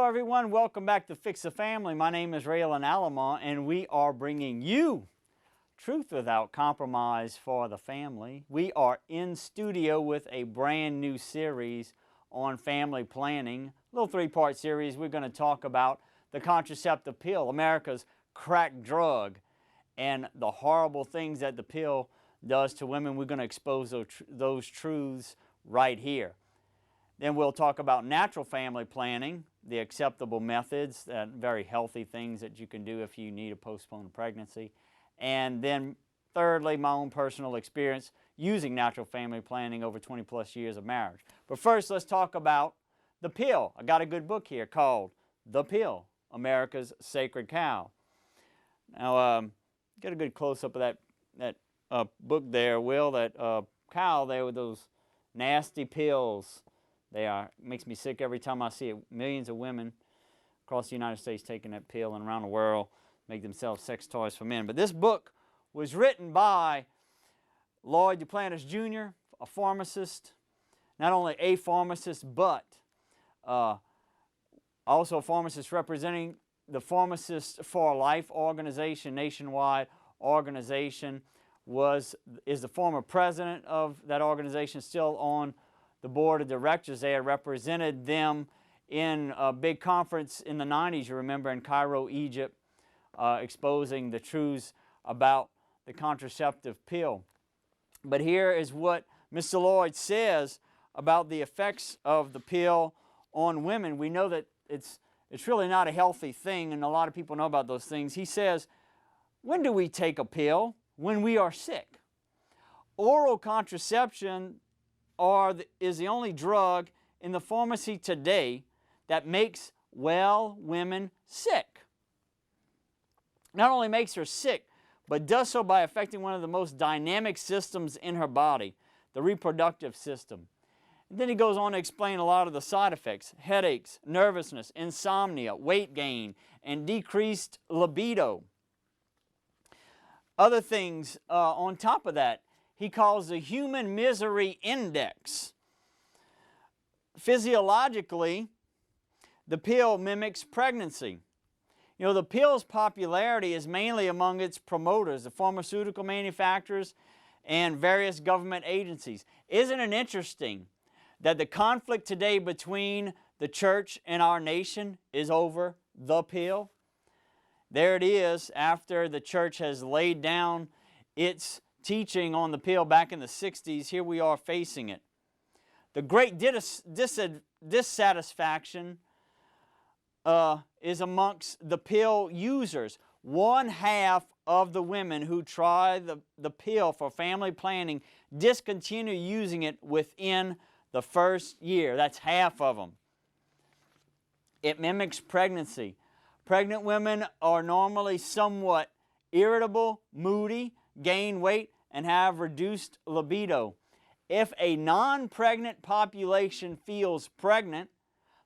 Hello everyone, welcome back to Fix the Family. My name is Raylan Allamont and we are bringing you truth without compromise for the family. We are in studio with a brand new series on family planning. A little three-part series. We're going to talk about the contraceptive pill, America's crack drug, and the horrible things that the pill does to women. We're going to expose those truths right here. Then we'll talk about natural family planning, the acceptable methods, very healthy things that you can do if you need to postpone a pregnancy. And then thirdly, my own personal experience using natural family planning over 20 plus years of marriage. But first, let's talk about the pill. I got a good book here called The Pill, America's Sacred Cow. Now, get a good close-up of that book there, Will, that cow there with those nasty pills. It makes me sick every time I see it. Millions of women across the United States taking that pill and around the world make themselves sex toys for men. But this book was written by Lloyd Duplantis Jr., a pharmacist, not only a pharmacist, but also a pharmacist representing the Pharmacists for Life organization, nationwide organization, is the former president of that organization, still on the board of directors. They had represented them in a big conference in the 90s, you remember, in Cairo, Egypt, exposing the truths about the contraceptive pill. But here is what Mr. Lloyd says about the effects of the pill on women. We know that it's really not a healthy thing, and a lot of people know about those things. He says, when do we take a pill? When we are sick. Oral contraception is the only drug in the pharmacy today that makes well women sick. Not only makes her sick, but does so by affecting one of the most dynamic systems in her body, the reproductive system. And then he goes on to explain a lot of the side effects: headaches, nervousness, insomnia, weight gain, and decreased libido. Other things on top of that, he calls the human misery index. Physiologically, the pill mimics pregnancy. You know, the pill's popularity is mainly among its promoters, the pharmaceutical manufacturers and various government agencies. Isn't it interesting that the conflict today between the church and our nation is over the pill? There it is, after the church has laid down its teaching on the pill back in the 60s, here we are facing it. The great dissatisfaction is amongst the pill users. 1/2 of the women who try the pill for family planning discontinue using it within the first year. That's half of them. It mimics pregnancy. Pregnant women are normally somewhat irritable, moody, gain weight, and have reduced libido. If a non-pregnant population feels pregnant,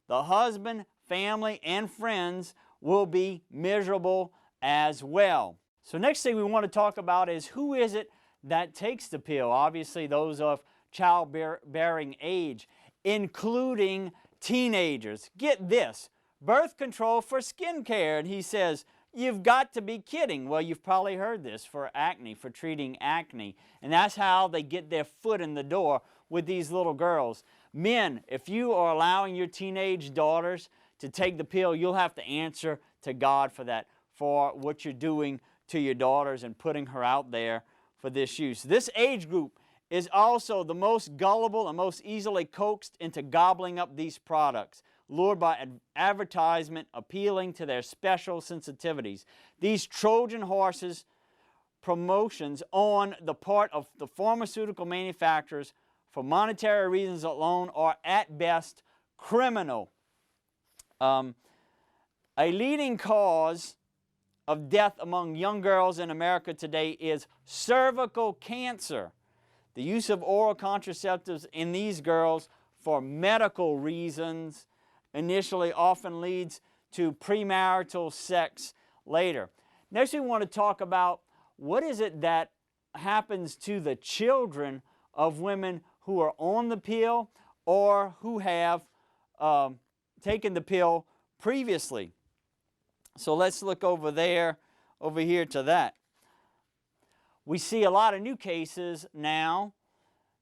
the husband, family, and friends will be miserable as well. So next thing we want to talk about is who is it that takes the pill? Obviously those of childbearing age, including teenagers. Get this, birth control for skin care. And he says, you've got to be kidding. Well, you've probably heard this, for acne, for treating acne. And that's how they get their foot in the door with these little girls. Men, if you are allowing your teenage daughters to take the pill, you'll have to answer to God for that, for what you're doing to your daughters and putting her out there for this use. This age group is also the most gullible and most easily coaxed into gobbling up these products, lured by advertisement appealing to their special sensitivities. These Trojan horses promotions on the part of the pharmaceutical manufacturers for monetary reasons alone are at best criminal. A leading cause of death among young girls in America today is cervical cancer. The use of oral contraceptives in these girls for medical reasons initially often leads to premarital sex later. Next we want to talk about what is it that happens to the children of women who are on the pill or who have taken the pill previously. So let's look over here to that. We see a lot of new cases now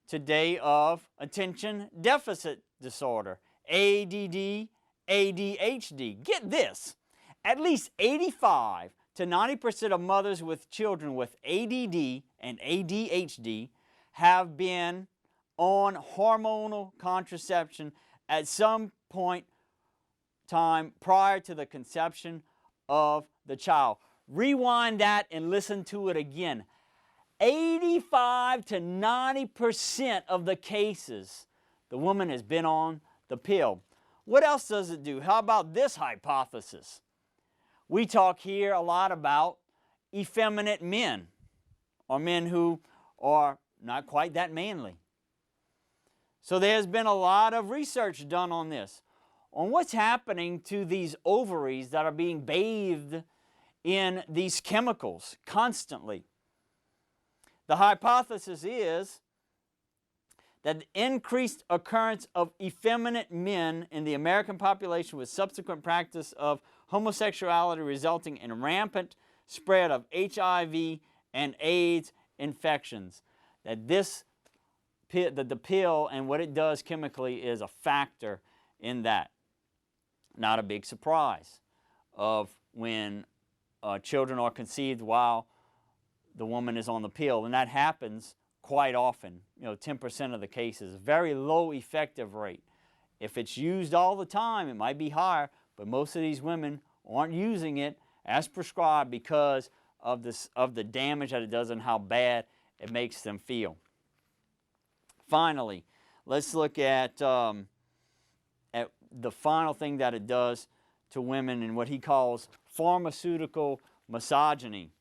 today of attention deficit disorder, ADD, ADHD. Get this, at least 85 to 90% of mothers with children with ADD and ADHD have been on hormonal contraception at some point time prior to the conception of the child. Rewind that and listen to it again. 85 to 90% of the cases, the woman has been on the pill. What else does it do? How about this hypothesis? We talk here a lot about effeminate men, or men who are not quite that manly. So there's been a lot of research done on this, on what's happening to these ovaries that are being bathed in these chemicals constantly. The hypothesis is that the increased occurrence of effeminate men in the American population with subsequent practice of homosexuality resulting in rampant spread of HIV and AIDS infections. That the pill and what it does chemically is a factor in that. Not a big surprise of when children are conceived while the woman is on the pill, and that happens quite often, 10% of the cases. Very low effective rate. If it's used all the time, it might be higher, but most of these women aren't using it as prescribed because of the damage that it does and how bad it makes them feel. Finally, let's look at the final thing that it does to women and what he calls pharmaceutical misogyny.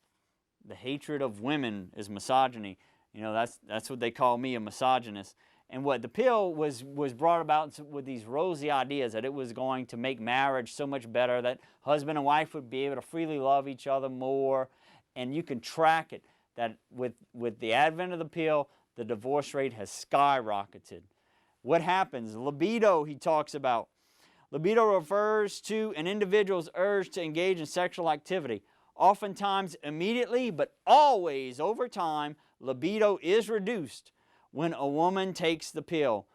The hatred of women is misogyny. That's what they call me, a misogynist. And what the pill was brought about with these rosy ideas that it was going to make marriage so much better, that husband and wife would be able to freely love each other more. And you can track it, that with the advent of the pill, the divorce rate has skyrocketed. What happens? Libido, he talks about. Libido refers to an individual's urge to engage in sexual activity. Oftentimes immediately, but always over time, libido is reduced when a woman takes the pill.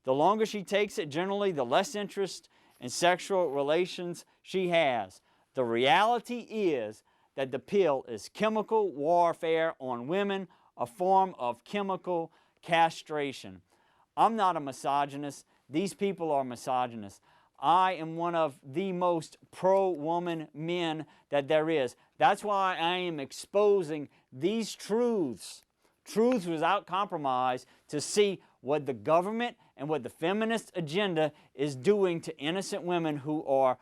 The longer she takes it, generally, the less interest in sexual relations she has. The reality is that the pill is chemical warfare on women, a form of chemical castration. I'm not a misogynist. These people are misogynists. I am one of the most pro-woman men that there is. That's why I am exposing these truths without compromise, to see what the government and what the feminist agenda is doing to innocent women who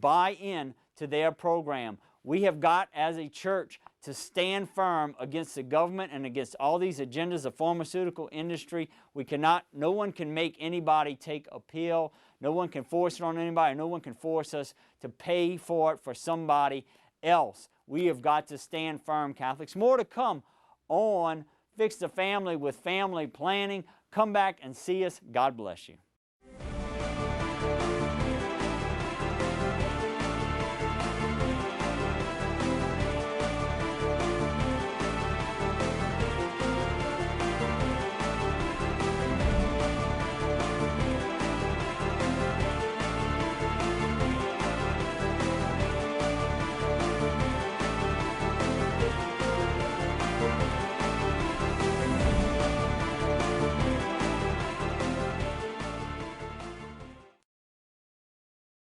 buy in to their program. We have got, as a church, to stand firm against the government and against all these agendas of pharmaceutical industry. No one can make anybody take a pill. No one can force it on anybody. No one can force us to pay for it for somebody else. We have got to stand firm, Catholics. More to come on Fix the Family with Family Planning. Come back and see us. God bless you.